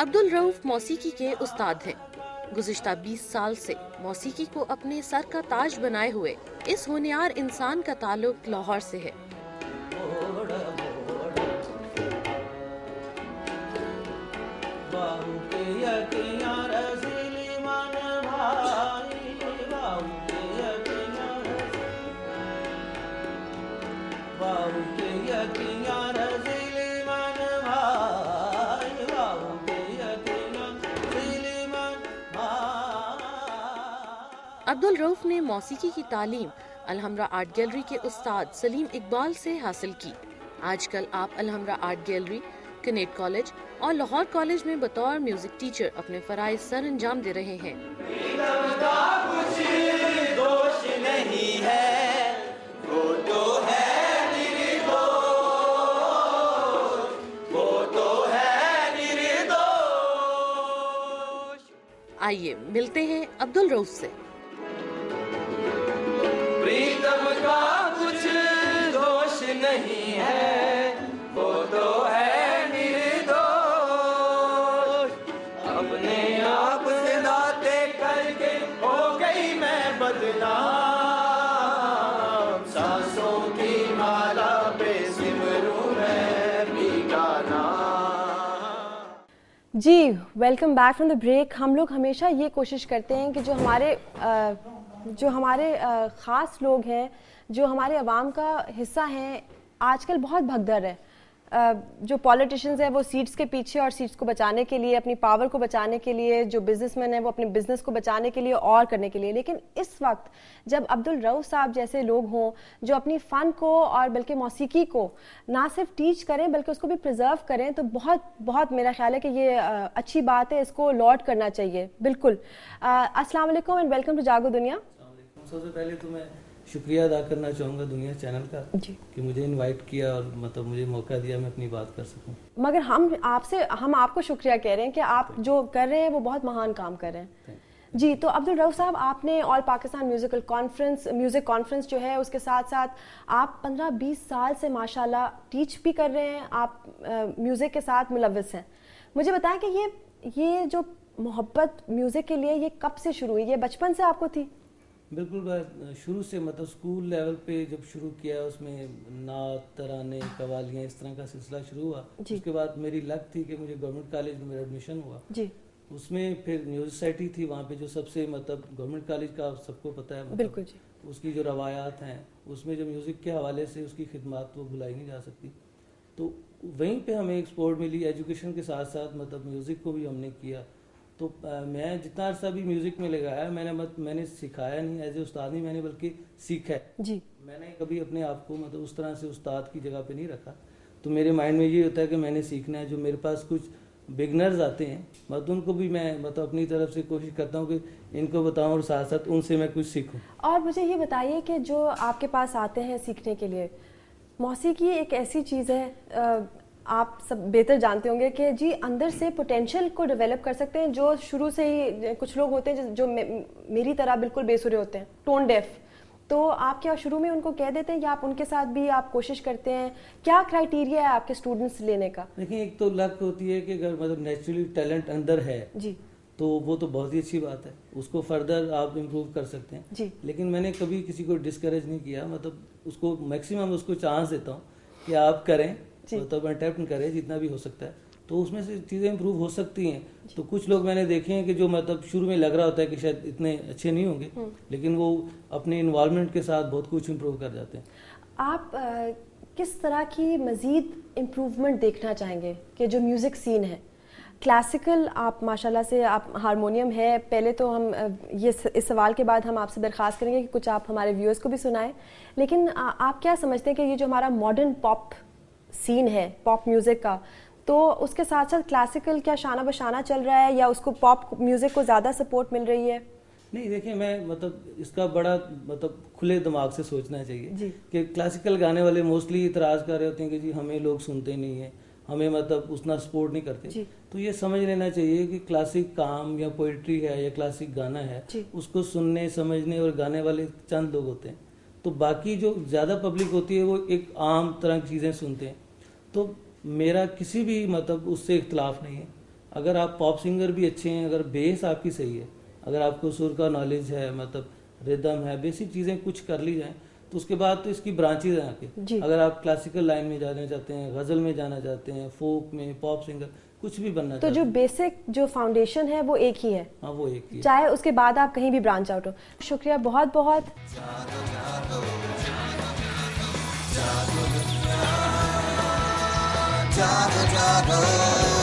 अब्दुल रऊफ मौसीकी के उस्ताद हैं। गुज़िश्ता 20 साल से मौसीकी को अपने सर का ताज बनाए हुए इस होनहार इंसान का ताल्लुक लाहौर से है। अब्दुल रऊफ ने मौसीकी की तालीम अलहमरा आर्ट गैलरी के उस्ताद सलीम इकबाल से हासिल की। आजकल आप Alhamra art gallery, Kinnaird college और लाहौर कॉलेज में बतौर म्यूजिक टीचर अपने फराइज सर अंजाम दे रहे हैं। आइए मिलते हैं अब्दुल रऊफ से। प्रीतम का कुछ दोष नहीं है, वो तो है निर्दोष। अपने आप से दाते करके हो गई मैं बदनाम। सांसों की माला पे सिमरूं मैं भीगा नाम। जी welcome back from the break. हम लोग हमेशा ये कोशिश करते हैं कि जो हमारे ख़ास लोग हैं, जो हमारे अवाम का हिस्सा हैं, आजकल बहुत भगदड़ है। जो पॉलिटिशियंस हैं वो सीट्स के पीछे और सीट्स को बचाने के लिए, अपनी पावर को बचाने के लिए, जो बिजनेसमैन हैं वो अपने बिजनेस को बचाने के लिए और करने के लिए। लेकिन इस वक्त जब अब्दुल रऊफ साहब जैसे लोग हों जो अपनी फ़न को और बल्कि मौसीकी को ना सिर्फ टीच करें बल्कि उसको भी प्रिजर्व करें, तो बहुत मेरा ख्याल है कि ये अच्छी बात है, इसको लॉड करना चाहिए। बिल्कुल। अस्सलाम वालेकुम एंड वेलकम टू जागो दुनिया। सबसे पहले तो मैं शुक्रिया अदा करना चाहूँगा दुनिया चैनल का कि मुझे इनवाइट किया और मतलब मुझे मौका दिया मैं अपनी बात कर सकूँ। मगर हम आपको शुक्रिया कह रहे हैं कि आप जो कर रहे हैं वो बहुत महान काम कर रहे हैं। जी, तो अब्दुल रऊफ साहब, आपने ऑल पाकिस्तान म्यूज़िक कॉन्फ्रेंस जो है उसके साथ साथ आप 15-20 साल से माशाल्लाह टीच भी कर रहे हैं, आप म्यूज़िक के साथ मुलव्वस हैं। मुझे बताएं कि ये जो मोहब्बत म्यूज़िक के लिए ये कब से शुरू हुई? ये बचपन से आपको थी? बिल्कुल शुरू से, मतलब स्कूल लेवल पे जब शुरू किया उसमें नात, तराने, कवालियाँ इस तरह का सिलसिला शुरू हुआ। उसके बाद मेरी लक थी कि मुझे गवर्नमेंट कॉलेज में मेरा एडमिशन हुआ जी। उसमें फिर म्यूजिक सोसाइटी थी वहाँ पे, जो सबसे मतलब गवर्नमेंट कॉलेज का सबको पता है, मतलब जी। उसकी जो रवायात हैं उसमें जो म्यूज़िक के हवाले से उसकी खिदमत वो भुलाई नहीं जा सकती। तो वहीं पर हमें एक्सपोर्ट मिली एजुकेशन के साथ साथ, मतलब म्यूज़िक को भी हमने किया। तो मैं जितना अर्सा भी म्यूजिक में लगाया मैंने सिखाया नहीं एज ए उस्ताद नहीं, मैंने बल्कि सीखा है जी। मैंने कभी अपने आप को मतलब उस तरह से उस्ताद की जगह पे नहीं रखा। तो मेरे माइंड में ये होता है कि मैंने सीखना है। जो मेरे पास कुछ बिगनर्स आते हैं मतलब उनको भी मैं मतलब अपनी तरफ से कोशिश करता हूँ कि इनको बताऊँ और साथ साथ उनसे मैं कुछ सीखूँ। और मुझे ये बताइए कि जो आपके पास आते हैं सीखने के लिए, मौसीकी एक ऐसी चीज़ है, आप सब बेहतर जानते होंगे कि जी अंदर से पोटेंशियल को डेवलप कर सकते हैं। जो शुरू से ही कुछ लोग होते हैं जो मेरी तरह बिल्कुल बेसुरे होते हैं, टोन डेफ, तो आप क्या शुरू में उनको कह देते हैं या आप उनके साथ भी आप कोशिश करते हैं? क्या क्राइटेरिया है आपके स्टूडेंट्स लेने का? देखिए, एक तो लक होती है कि अगर मतलब नेचुरली टैलेंट अंदर है जी तो वो तो बहुत ही अच्छी बात है, उसको फर्दर आप इम्प्रूव कर सकते हैं जी। लेकिन मैंने कभी किसी को डिस्करेज नहीं किया, मतलब उसको मैक्सिमम उसको चांस देता हूँ कि आप करें, मतलब अटेम्प्ट करें जितना भी हो सकता है, तो उसमें से चीज़ें इम्प्रूव हो सकती हैं। तो कुछ लोग मैंने देखे हैं कि जो मतलब शुरू में लग रहा होता है कि शायद इतने अच्छे नहीं होंगे, लेकिन वो अपने इन्वॉल्वमेंट के साथ बहुत कुछ इम्प्रूव कर जाते हैं। आप किस तरह की मज़ीद इम्प्रूवमेंट देखना चाहेंगे कि जो म्यूज़िक सीन है क्लासिकल, आप माशाल्लाह से आप हारमोनियम है, पहले तो हम इस सवाल के बाद हम आपसे दरख्वास्त करेंगे कि कुछ आप हमारे व्यूअर्स को भी सुनाएं, लेकिन आप क्या समझते हैं कि ये जो हमारा मॉडर्न पॉप सीन है पॉप म्यूज़िक का, तो उसके साथ साथ क्लासिकल क्या शाना बशाना चल रहा है या उसको पॉप म्यूज़िक को ज़्यादा सपोर्ट मिल रही है? नहीं, देखिए, मैं मतलब इसका बड़ा मतलब खुले दिमाग से सोचना चाहिए कि क्लासिकल गाने वाले मोस्टली इतराज़ कर रहे होते हैं कि जी हमें लोग सुनते नहीं है, हमें मतलब उतना सपोर्ट नहीं करते। तो ये समझ लेना चाहिए कि क्लासिक काम या पोइट्री है या क्लासिक गाना है, उसको सुनने, समझने और गाने वाले चंद लोग होते हैं। तो बाकी जो ज़्यादा पब्लिक होती है वो एक आम तरह की चीज़ें सुनते हैं। तो मेरा किसी भी मतलब उससे इख्तलाफ नहीं है। अगर आप पॉप सिंगर भी अच्छे हैं, अगर बेस आपकी सही है, अगर आपको सुर का नॉलेज है, मतलब रिदम है, बेसिक चीज़ें कुछ कर ली जाएं, तो उसके बाद तो इसकी ब्रांचेज हैं आके। अगर आप क्लासिकल लाइन में जाना चाहते हैं, गज़ल में जाना चाहते हैं, फोक में, पॉप सिंगर, कुछ भी बनना तो जो बेसिक जो फाउंडेशन है वो एक ही है। हाँ, वो एक ही है, चाहे उसके बाद आप कहीं भी ब्रांच आउट हो। शुक्रिया बहुत बहुत। जागो जागो